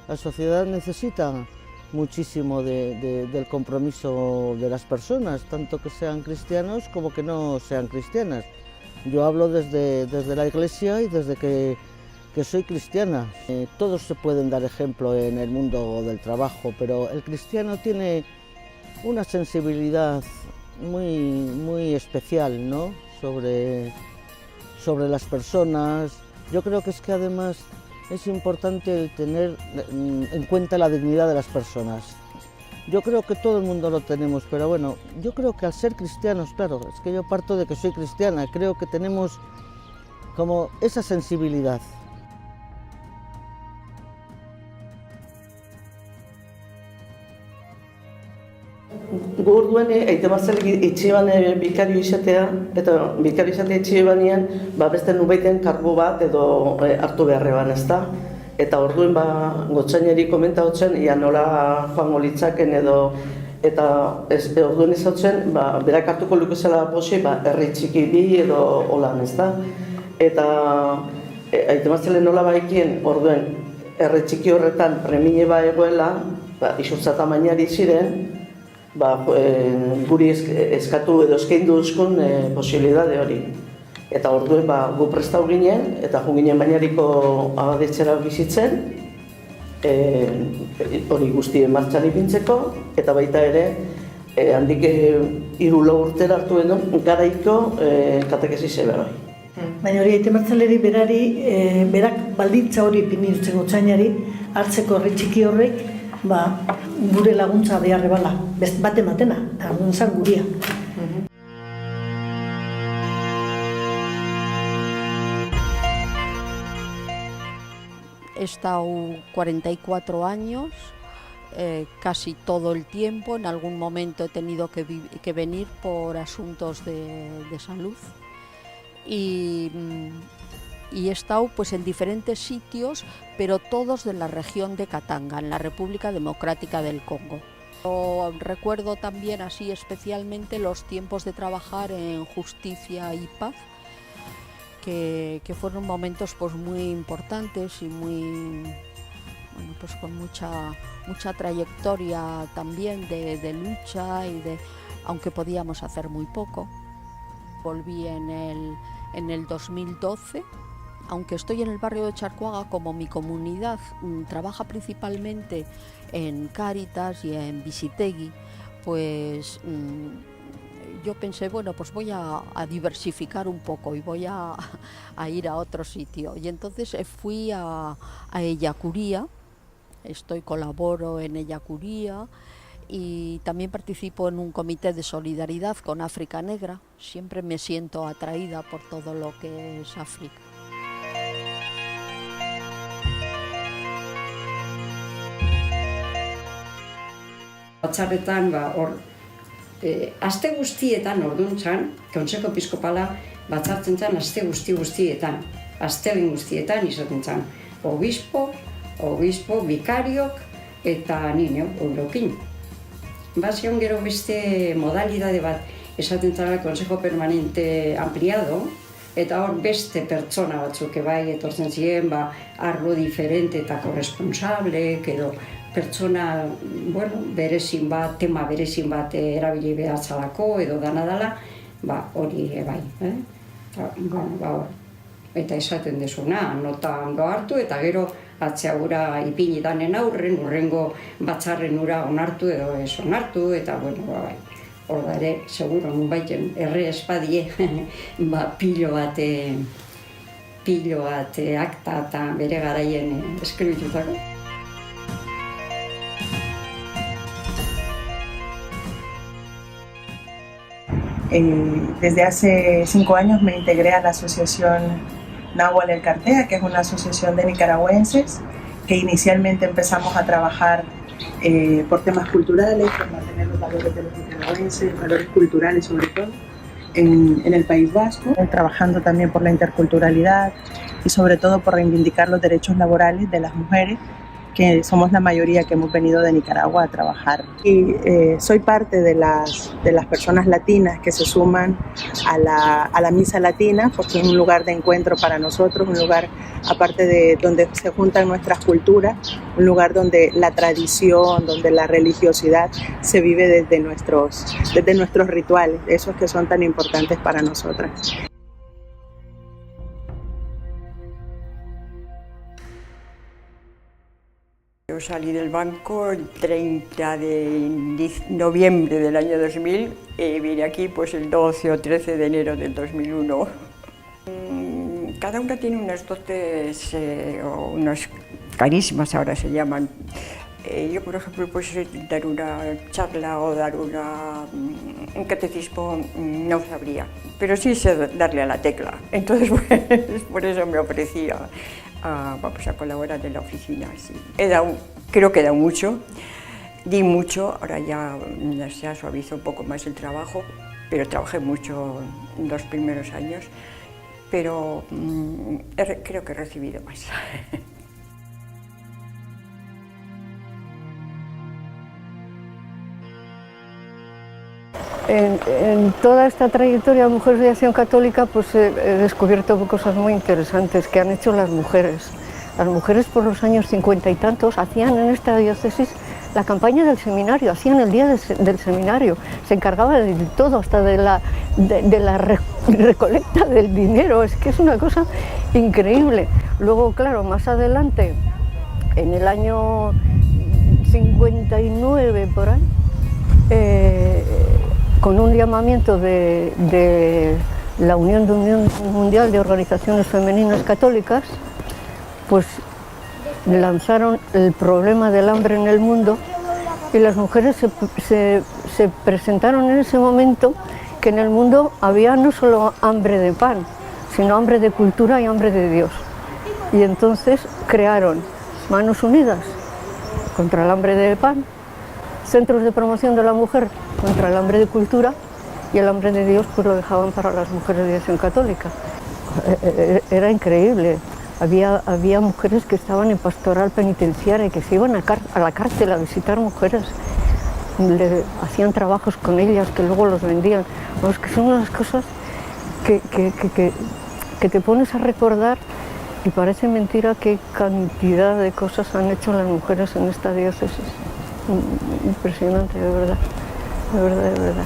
La sociedad necesita muchísimo del compromiso de las personas, tanto que sean cristianos como que no sean cristianas. Yo hablo desde la Iglesia y desde que soy cristiana. Todos se pueden dar ejemplo en el mundo del trabajo, pero el cristiano tiene una sensibilidad muy especial, ¿no? sobre las personas. Yo creo que es que además es importante tener en cuenta la dignidad de las personas. Yo creo que todo el mundo lo tenemos, pero bueno, yo creo que al ser cristianos, claro, es que yo parto de que soy cristiana, creo que tenemos como esa sensibilidad. Gu orduan Aita Marcel itxiban bikario izatea, eta bikario izatea itxibanean beste nubaiten kargu bat edo hartu beharreban, ezta? Eta orduen gotzaineri komentatzen ia nola joango litzaken edo eta orduen izautzen berak hartuko lukezela posi herri txiki bi edo holan, ezta? Eta Aita Marcelen nola baikien orduen herri txiki horretan premie egoela, isutza tamainari ziren, guri eskatu edo eskaindu duzkun posibilidade hori. Eta orduen gu prestau ginen, eta jo ginen bainariko abadetxera bizitzen, hori guztien martxan ipintzeko, eta baita ere, handik 3 urtera hartu genuen garaiko katekesi zeberoi. Baina hori Aita Martzeleri berak baldintza hori ipiniltzen gotzainari, hartzeko herri txiki horrek, gure laguntza beharre bala, bat ematena, eta orduan zan guria. He estado 44 años, casi todo el tiempo. En algún momento he tenido que venir por asuntos de salud y he estado pues en diferentes sitios, pero todos de la región de Katanga, en la República Democrática del Congo. Yo recuerdo también así especialmente los tiempos de trabajar en Justicia y Paz, que fueron momentos pues muy importantes y pues con mucha trayectoria también de lucha aunque podíamos hacer muy poco. Volví en el 2012. Aunque estoy en el barrio de Charcuaga, como mi comunidad trabaja principalmente en Cáritas y en Visitegui, pues yo pensé, bueno, pues voy a diversificar un poco y voy a ir a otro sitio. Y entonces fui a Ellacuría, colaboro en Ellacuría y también participo en un comité de solidaridad con África Negra. Siempre me siento atraída por todo lo que es África. Batzarretan, aste guztietan orduntzan, Kontseilu Episkopala batzartzen zen aste guztietan, astelehen guztietan izaten zen. Obispo, bikariok eta ni neu, eurokin. Bazion gero beste modalidade bat esaten zara Consejo Permanente Ampliado, eta hor beste pertsona batzuk etortzen ziren, arlo diferente eta korresponsablek edo pertsona, berezin bat, tema berezin bat erabili behar zalako edo dana dela, hori bai. Eta esaten dezuna, nota ondo hartu eta gero atzea gura ipini danen aurren, urrengo batzarren ura onartu edo ez onartu, eta bai. Hor da ere, seguro, nunbaiten erre espadie, pilo bat akta eta bere garaien eskribitutako. Desde hace 5 años me integré a la asociación Nahual El Cartea, que es una asociación de nicaragüenses que inicialmente empezamos a trabajar por temas culturales, por mantener los valores de los nicaragüenses, valores culturales sobre todo, en el País Vasco, trabajando también por la interculturalidad y sobre todo por reivindicar los derechos laborales de las mujeres que somos la mayoría que hemos venido de Nicaragua a trabajar. Y soy parte de las personas latinas que se suman a la misa latina, porque es un lugar de encuentro para nosotros, un lugar aparte de donde se juntan nuestras culturas, un lugar donde la tradición, donde la religiosidad se vive desde nuestros rituales, esos que son tan importantes para nosotras. Yo salí del banco el 30 de noviembre del año 2000 y vine aquí pues el 12 o 13 de enero del 2001. Cada una tiene unas dotes o unos carismas, ahora se llaman. Yo, por ejemplo, pues dar una charla o dar un catecismo no sabría, pero sí sé darle a la tecla. Entonces, pues, por eso me ofrecía a colaborar en la oficina. Sí. Creo que he dado mucho, di mucho, ahora ya se suavizó un poco más el trabajo, pero trabajé mucho en los primeros años, pero creo que he recibido más. En toda esta trayectoria de Mujeres de Acción Católica pues he descubierto cosas muy interesantes que han hecho las mujeres. Las mujeres por los años 50 y tantos hacían en esta diócesis la campaña del seminario, hacían el día del seminario, se encargaba de todo, hasta de la recolecta del dinero, es que es una cosa increíble. Luego, claro, más adelante, en el año 59 por ahí, con un llamamiento de la Unión Mundial de Organizaciones Femeninas Católicas, pues lanzaron el problema del hambre en el mundo y las mujeres se presentaron en ese momento que en el mundo había no solo hambre de pan, sino hambre de cultura y hambre de Dios. Y entonces crearon Manos Unidas contra el hambre de pan, Centros de Promoción de la Mujer contra el hambre de cultura, y el hambre de Dios pues lo dejaban para las mujeres de Acción Católica. Era increíble. Había mujeres que estaban en pastoral penitenciaria y que se iban a la cárcel a visitar mujeres. Hacían trabajos con ellas que luego los vendían. Vamos, que son unas cosas que te pones a recordar y parece mentira qué cantidad de cosas han hecho las mujeres en esta diócesis. Impresionante, de verdad, de verdad, de verdad.